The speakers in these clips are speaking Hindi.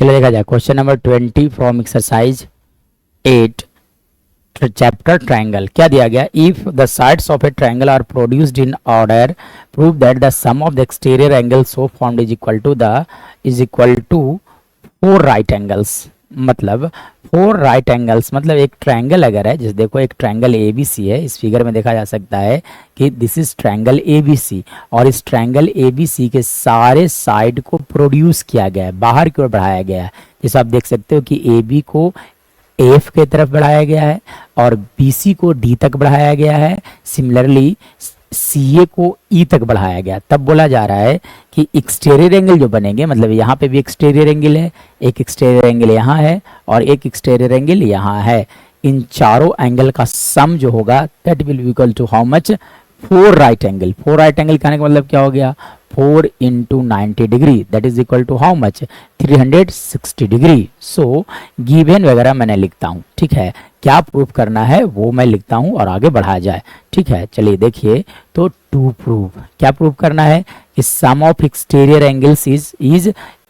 चलिए देखा जाए question number 20 from exercise 8 chapter triangle. क्या दिया गया? If the sides of a triangle are produced in order prove that the sum of the exterior angle so formed is equal to 4 right angles. मतलब 4 राइट एंगल्स मतलब एक ट्रायंगल अगर है, जैसे देखो एक ट्रायंगल एबीसी है, इस फिगर में देखा जा सकता है कि दिस इज ट्रायंगल एबीसी, और इस ट्रायंगल एबीसी के सारे साइड को प्रोड्यूस किया गया है, बाहर की ओर बढ़ाया गया है। जैसे आप देख सकते हो कि ए बी को एफ के तरफ बढ़ाया गया है और बीसी को डी तक बढ़ाया गया है। सिमिलरली सी ए को ई तक बढ़ाया गया। तब बोला जा रहा है कि एक्सटीरियर एंगल जो बनेंगे, मतलब यहाँ पे भी एक्सटीरियर एंगल है, एक एक्सटीरियर एंगल यहाँ है और एक एक्सटीरियर एंगल यहाँ है। इन चारों एंगल का सम जो होगा that will be equal to how much? 4 right angle. 4 right angle कहने का मतलब क्या हो गया? 4 into 90 degree that is equal to how much? 360 degree. So given वगैरह मैंने लिखता हूँ, ठीक है। क्या प्रूफ करना है वो मैं लिखता हूँ और आगे बढ़ाया जाए, ठीक है। चलिए देखिए, तो टू प्रूफ क्या प्रूफ करना है कि sum of exterior angles is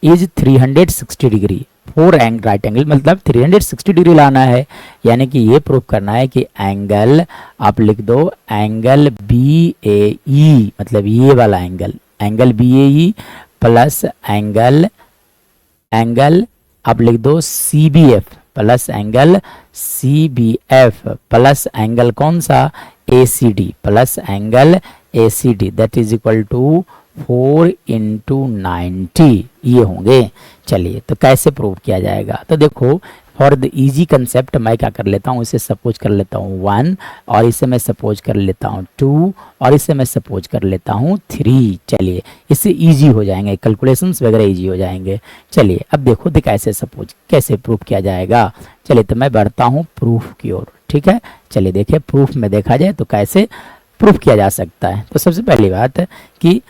360 degree. 4 right angle मतलब 360 डिग्री लाना है, यानी कि ये प्रूफ करना है कि एंगल, आप लिख दो एंगल बी ए ई, मतलब ये वाला angle B A E plus angle आप लिख दो C B F plus angle C B F plus angle कौन सा? A C D plus angle A C D that is equal to 4 into 90 ये होंगे। चलिए तो कैसे प्रूव किया जाएगा? तो देखो, फॉर द इजी कंसेप्ट मैं क्या कर लेता हूँ, इसे सपोज कर लेता हूँ 1 और इसे मैं सपोज कर लेता हूँ 2 और इसे मैं सपोज कर लेता हूँ 3। चलिए इससे इजी हो जाएंगे, कैलकुलेशंस वगैरह इजी हो जाएंगे। चलिए अब देखो कैसे प्रूफ किया जाएगा। चलिए तो मैं बढ़ता हूँ प्रूफ की ओर, ठीक है। चलिए देखिए प्रूफ में देखा जाए तो कैसे प्रूफ किया जा सकता है। तो सबसे पहली बात है कि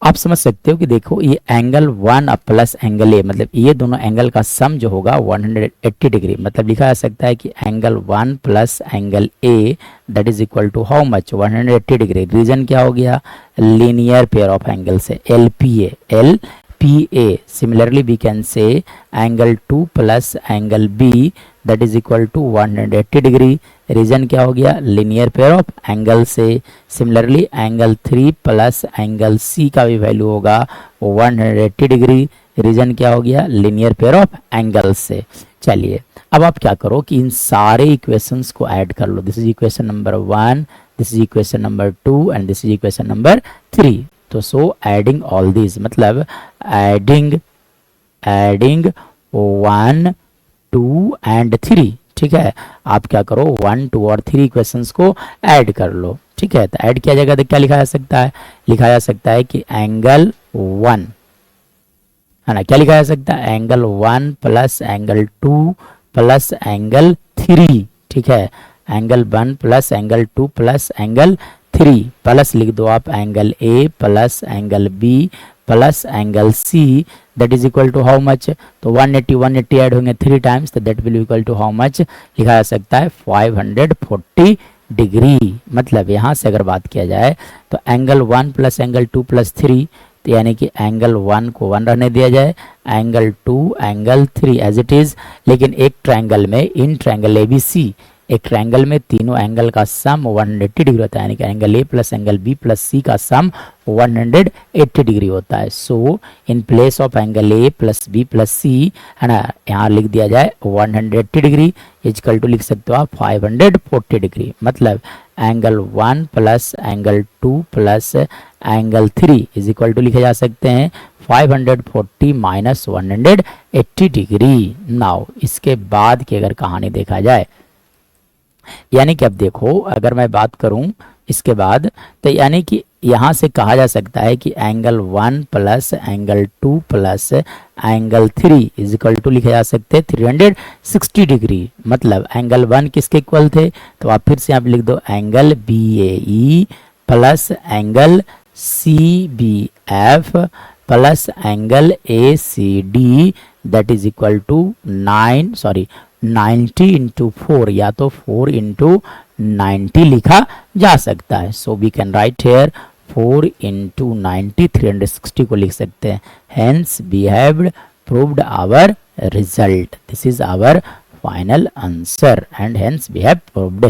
आप समझ सकते हो कि देखो ये एंगल 1 प्लस एंगल ए, मतलब ये दोनों एंगल का सम जो होगा 180 डिग्री, मतलब लिखा जा सकता है कि angle 1 plus angle A that is equal to how much? 180 degree. Reason क्या हो गया? लीनियर पेयर ऑफ एंगल से L P A. Similarly we can say angle 2 plus angle B that is equal to 180 degree. Reason क्या हो गया? लीनियर पेयर ऑफ एंगल से। Similarly angle 3 plus angle C का भी वैल्यू होगा 180 डिग्री। रीजन क्या हो गया? लीनियर पेयर ऑफ एंगल से। चलिए अब आप क्या करो कि इन सारे इक्वेशंस को ऐड कर लो। This is equation number 1, this is equation number 2 and this is equation number 3। तो सो एडिंग ऑल दिस मतलब एडिंग 1 2 एंड 3, ठीक है। आप क्या करो 1 2 और 3 इक्वेशंस को ऐड कर लो, ठीक है। तो ऐड किया जाएगा तो क्या लिखा जा सकता है? लिखा जा सकता है कि एंगल 1 है ना, क्या लिखा जा सकता है? Angle 1 plus angle 2 plus angle 3, ठीक है। Angle 1 plus angle 2 plus angle 3 plus लिख दो आप angle A plus angle B plus angle C that is equal to how much? तो 180 ऐड होंगे 3 टाइम्स, तो that will equal to how much? लिखा जा सकता है 540 डिग्री। मतलब यहाँ से अगर बात किया जाए तो एंगल 1 प्लस एंगल 2 प्लस 3, तो यानी कि एंगल 1 को 1 रहने दिया जाए, angle 2 angle 3 as it is. लेकिन एक ट्रायंगल में, इन ट्रायंगल एबीसी, एक ट्रायंगल में तीनों एंगल का सम 180 डिग्री होता है, यानी कि angle A plus angle B plus C का सम 180 डिग्री होता है। So in place of angle A plus B plus C है ना, यहाँ लिख दिया जाए 180 डिग्री इजकल टू लिख सकते हो आप 540 डिग्री। मतलब angle 1 plus angle 2 plus angle 3 is equal to लिखे जा सकते हैं 540 माइनस 180 डिग्री। नाउ इसके बाद की अगर कहानी देखा जाए, यानी कि अब देखो अगर मैं बात करूं इसके बाद, तो यानी कि यहाँ से कहा जा सकता है कि angle 1 plus angle 2 plus angle 3 is equal to लिखे जा सकते हैं 360 डिग्री। मतलब एंगल 1 किसके इक्वल थे? तो आप फिर से आप लिख दो angle B A E plus angle C B F plus angle A C D that is equal to 90 into 4 या तो 4 इंटू 90 लिखा जा सकता है। So we can write here 4 into 90 360 को लिख सकते हैं। Hence we have proved our result. This is our final answer and hence we have proved.